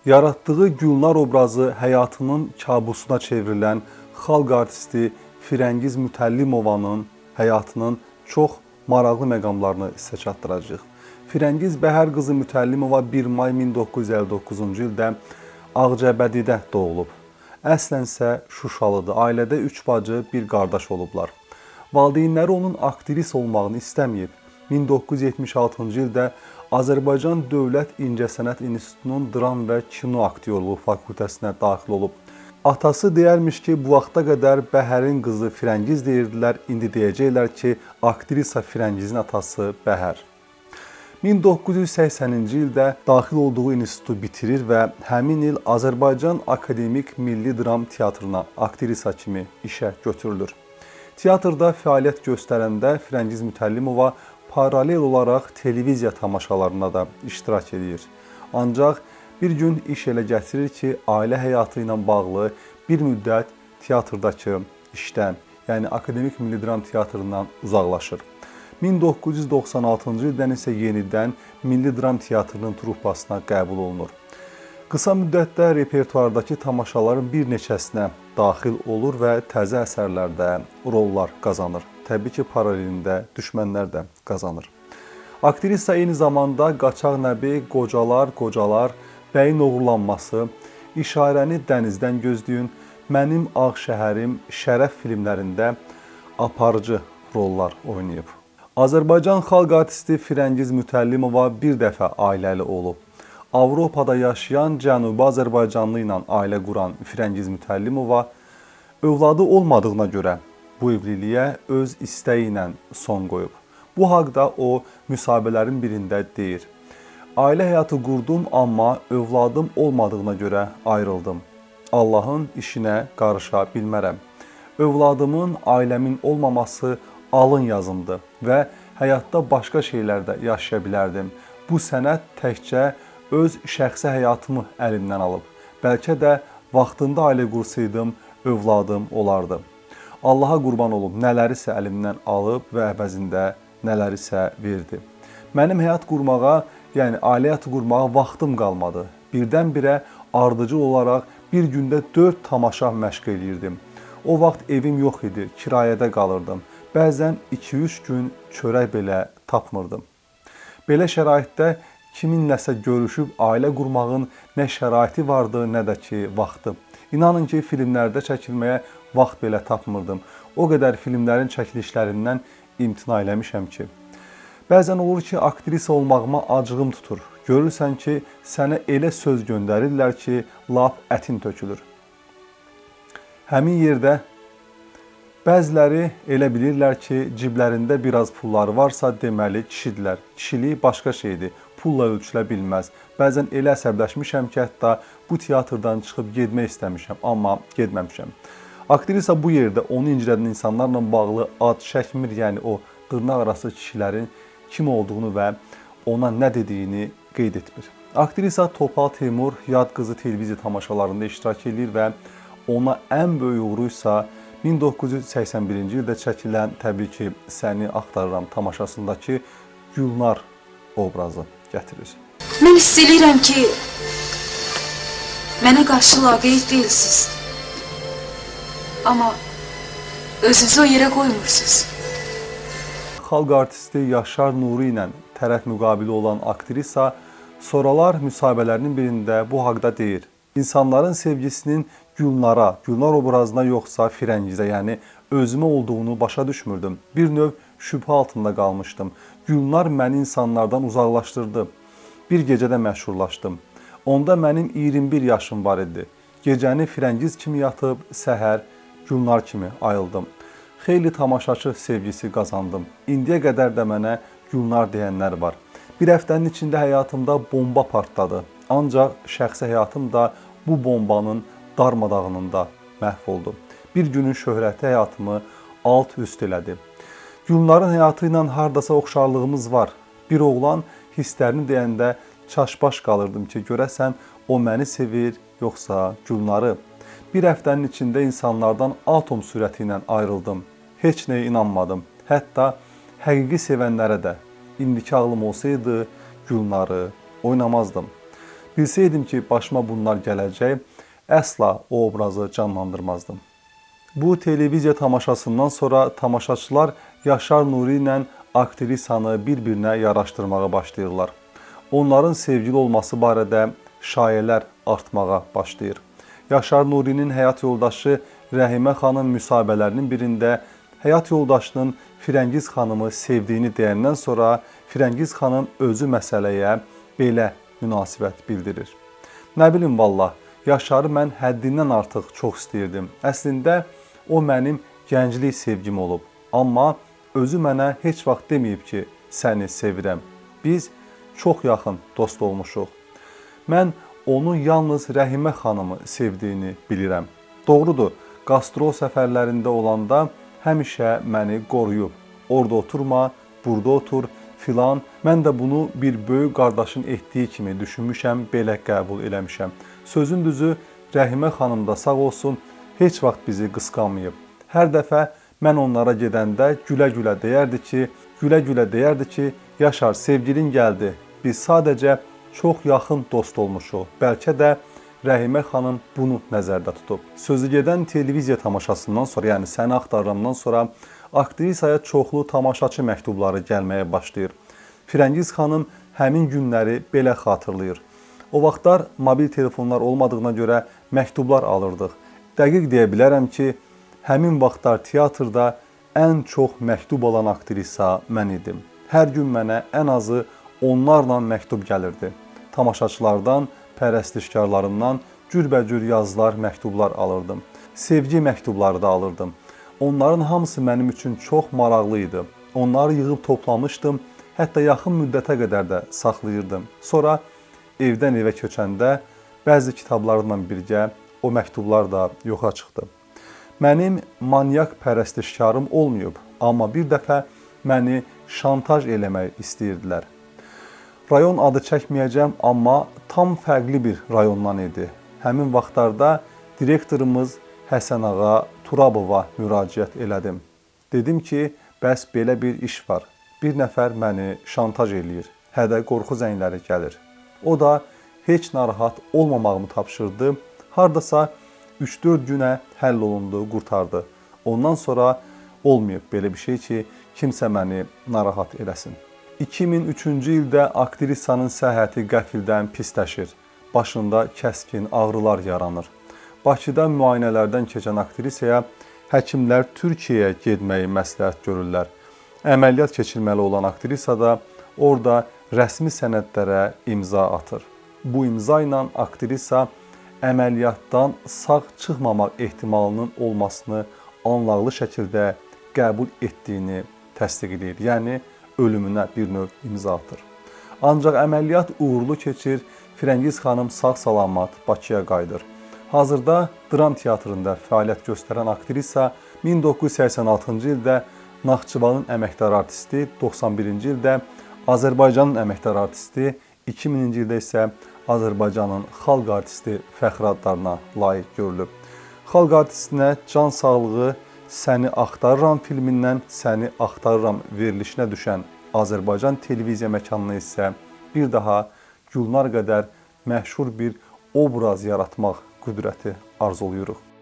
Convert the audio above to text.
Yaratdığı Gülnar obrazı həyatının kabusuna çevrilən xalq artisti Firəngiz Mütəllimovanın həyatının çox maraqlı məqamlarını sizə çatdıracağıq. Firəngiz Bəhər qızı Mütəllimova 1 may 1959-cu ildə Ağcabədidə doğulub. Əslən isə Şuşalıdır. Ailədə 3 bacı, bir qardaş olublar. Valideynləri onun aktris olmağını istəməyib. 1976-cı ildə Azərbaycan Dövlət İncəsənət İnstitutunun dram və kino aktyorluğu fakültəsinə daxil olub. Atası deyərmiş ki, bu vaxta qədər Bəhərin qızı Firəngiz deyirdilər, indi deyəcəklər ki, aktrisa Firəngizin atası Bəhər. 1980-ci ildə daxil olduğu institutu bitirir və həmin il Azərbaycan Akademik Milli Dram Teatrına aktrisa kimi işə götürülür. Teatrda fəaliyyət göstərəndə Firəngiz Mütəllimova paralel olaraq televiziya tamaşalarına da iştirak edir. Ancaq bir gün iş elə gətirir ki, ailə həyatı ilə bağlı bir müddət teatrdakı işdən, yəni Akademik Milli Dram Teatrından uzaqlaşır. 1996-cı ildən isə yenidən Milli Dram Teatrının truppasına qəbul olunur. Qısa müddətdə repertuardakı tamaşaların bir neçəsinə daxil olur və təzə əsərlərdə rollar qazanır. Təbii ki, paralelində düşmənlər də qazanır. Aktrisa eyni zamanda Qaçaq Nəbi, Qocalar, Bəyin Oğurlanması, İşarəni Dənizdən Gözləyin, Mənim Ağ Şəhərim, Şərəf filmlərində aparıcı rollar oynayıb. Azərbaycan xalq artisti Firəngiz Mütəllimova bir dəfə ailəli olub. Avropada yaşayan Cənubi Azərbaycanlı ilə ailə quran Firəngiz Mütəllimova övladı olmadığına görə bu evliliyə öz istəyi ilə son qoyub. Bu haqda o müsahibələrin birində deyir. Ailə həyatı qurdum, amma övladım olmadığına görə ayrıldım. Allahın işinə qarışa bilmərəm. Övladımın, ailəmin olmaması alın yazımdır və həyatda başqa şeylərdə yaşaya bilərdim. Bu sənət təkcə öz şəxsi həyatımı əlimdən alıb. Bəlkə də vaxtında ailə qursaydım, övladım olardı. Allaha qurban olub, nələrisə əlimdən alıb və əvəzində nələrisə verdi. Mənim həyat qurmağa, yəni ailə həyatı qurmağa vaxtım qalmadı. Birdən-birə ardıcıl olaraq bir gündə 4 tamaşa məşq edirdim. O vaxt evim yox idi, kirayədə qalırdım. Bəzən 2-3 gün çörək belə tapmırdım. Belə şəraitdə kiminləsə görüşüb ailə qurmağın nə şəraiti vardı, nə də ki vaxtı. İnanın ki, filmlərdə çəkilməyə vaxt belə tapmırdım. O qədər filmlərin çəkilişlərindən imtina eləmişəm ki. Bəzən olur ki, aktrisa olmağıma acığım tutur. Görürsən ki, sənə elə söz göndərirlər ki, lap ətin tökülür. Həmin yerdə bəziləri elə bilirlər ki, ciblərində biraz pulları varsa deməli kişidirlər. Kişilik başqa şeydir, pulla ölçülə bilməz. Bəzən elə əsəbləşmişəm ki, hətta bu teatrdan çıxıb getmək istəmişəm, amma getməmişəm. Aktrisa bu yerdə onu incidən insanlarla bağlı ad çəkmir, yəni o dırnaq arası kişilərin kim olduğunu və ona nə dediyini qeyd etmir. Aktrisa Topal Teymur Yad qızı televiziya tamaşalarında iştirak edir və ona ən böyük uğuruysa 1981-ci ildə çəkilən təbii ki, Səni Axtarıram tamaşasındakı Gülnar obrazı gətirir. Mən hiss edirəm ki, mənə qarşı laqeyd deyilsiniz. Amma özünüzü o yerə qoymursunuz. Xalq artisti Yaşar Nuri ilə tərəf müqabili olan aktrisa sonralar müsahibələrinin birində bu haqda deyir. İnsanların sevgisinin Gülnara, Gülnar obrazına yoxsa Firəngizə, yəni özümə olduğunu başa düşmürdüm. Bir növ şübhə altında qalmışdım. Gülnar məni insanlardan uzaqlaşdırdı. Bir gecədə məşhurlaşdım. Onda mənim 21 yaşım var idi. Gecəni Firəngiz kimi yatıb, səhər Gülnar kimi ayıldım. Xeyli tamaşaçı sevgisi qazandım. İndiyə qədər də mənə Gülnar deyənlər var. Bir həftənin içində həyatımda bomba partladı. Ancaq şəxsi həyatım da bu bombanın darmadağınında məhv oldu. Bir günün şöhrəti həyatımı alt-üst elədi. Gülnarın həyatı ilə hardasa oxşarlığımız var. Bir oğlan hisslərini deyəndə çaşbaş qalırdım ki, görəsən o məni sevir, yoxsa Gülnarı. Bir həftənin içində insanlardan atom sürəti ilə ayrıldım. Heç nəyə inanmadım. Hətta həqiqi sevənlərə də indiki ağlım olsaydı Gülnarı oynamazdım. Bilsəydim ki, başıma bunlar gələcək, əsla o obrazı canlandırmazdım. Bu televiziya tamaşasından sonra tamaşaçılar Yaşar Nuri ilə aktrisanı bir-birinə yaraşdırmağa başlayırlar. Onların sevgili olması barədə şayələr artmağa başlayır. Yaşar Nurinin həyat yoldaşı Rəhimə xanım müsahibələrinin birində həyat yoldaşının Firəngiz xanımı sevdiyini deyəndən sonra Firəngiz xanım özü məsələyə belə münasibət bildirir. Nə bilim vallah, Yaşarı mən həddindən artıq çox istəyirdim. Əslində o mənim gənclik sevgim olub. Amma özü mənə heç vaxt deməyib ki, səni sevirəm. Biz çox yaxın dost olmuşuq. Mən onun yalnız Rəhimə xanımı sevdiyini bilirəm. Doğrudur, qastrol səfərlərində olanda həmişə məni qoruyub. Orada oturma, burada otur, filan. Mən də bunu bir böyük qardaşın etdiyi kimi düşünmüşəm, belə qəbul eləmişəm. Sözün düzü, Rəhimə xanım da sağ olsun, heç vaxt bizi qısqanmayıb. Hər dəfə mən onlara gedəndə gülə-gülə deyərdi ki, Yaşar, sevgilin gəldi. Biz sadəcə çox yaxın dost olmuşuq. Bəlkə də Rəhimə xanım bunu nəzərdə tutub. Sözü gedən televiziya tamaşasından sonra, yəni Səni Axtarıramdan sonra aktrisaya çoxlu tamaşaçı məktubları gəlməyə başlayır. Firəngiz xanım həmin günləri belə xatırlayır. O vaxtlar mobil telefonlar olmadığına görə məktublar alırdıq. Dəqiq deyə bilərəm ki, həmin vaxtlar teatrda ən çox məktub alan aktrisa mən idim. Hər gün mənə ən azı onlarla məktub gəlirdi. Tamaşaçılardan, pərəstişkarlarımdan cürbəcür yazılar, məktublar alırdım. Sevgi məktubları da alırdım. Onların hamısı mənim üçün çox maraqlı idi. Onları yığıb toplamışdım, hətta yaxın müddətə qədər də saxlayırdım. Sonra evdən evə köçəndə bəzi kitablarımla birgə o məktublar da yoxa çıxdı. Mənim manyak pərəstişkarım olmayıb, amma bir dəfə məni şantaj eləmək istəyirdilər. Rayon adı çəkməyəcəm, amma tam fərqli bir rayondan idi. Həmin vaxtlarda direktorumuz Həsən ağa Turabova müraciət elədim. Dedim ki, bəs belə bir iş var. Bir nəfər məni şantaj eləyir. Hədə qorxu zəngləri gəlir. O da heç narahat olmamağımı tapşırdı. Hardasa 3-4 günə həll olundu, qurtardı. Ondan sonra olmayıb belə bir şey ki, kimsə məni narahat eləsin. 2003-cü ildə aktrisanın səhhəti qəfildən pisləşir. Başında kəskin ağrılar yaranır. Bakıda müayinələrdən keçən aktrisaya həkimlər Türkiyəyə getməyi məsləhət görürlər. Əməliyyat keçirməli olan aktrisa da orada rəsmi sənədlərə imza atır. Bu imza ilə aktrisa əməliyyatdan sağ çıxmamaq ehtimalının olmasını anlaqlı şəkildə qəbul etdiyini təsdiq edir. Yəni, ölümünə bir növ imza atır. Ancaq əməliyyat uğurlu keçir, Firəngiz xanım sağ-salamat Bakıya qayıdır. Hazırda dram teatrında fəaliyyət göstərən aktrisa 1986-cı ildə Naxçıvanın əməkdar artisti, 91-ci ildə Azərbaycanın əməkdar artisti, 2000-ci ildə isə Azərbaycanın xalq artisti fəxri adlarına layiq görülüb. Xalq artistinə can sağlığı Səni Axtarıram filmindən Səni Axtarıram verilişinə düşən Azərbaycan televiziya məkanına isə bir daha Gülnar qədər məşhur bir obraz yaratmaq qüdrəti arzuluyuruq.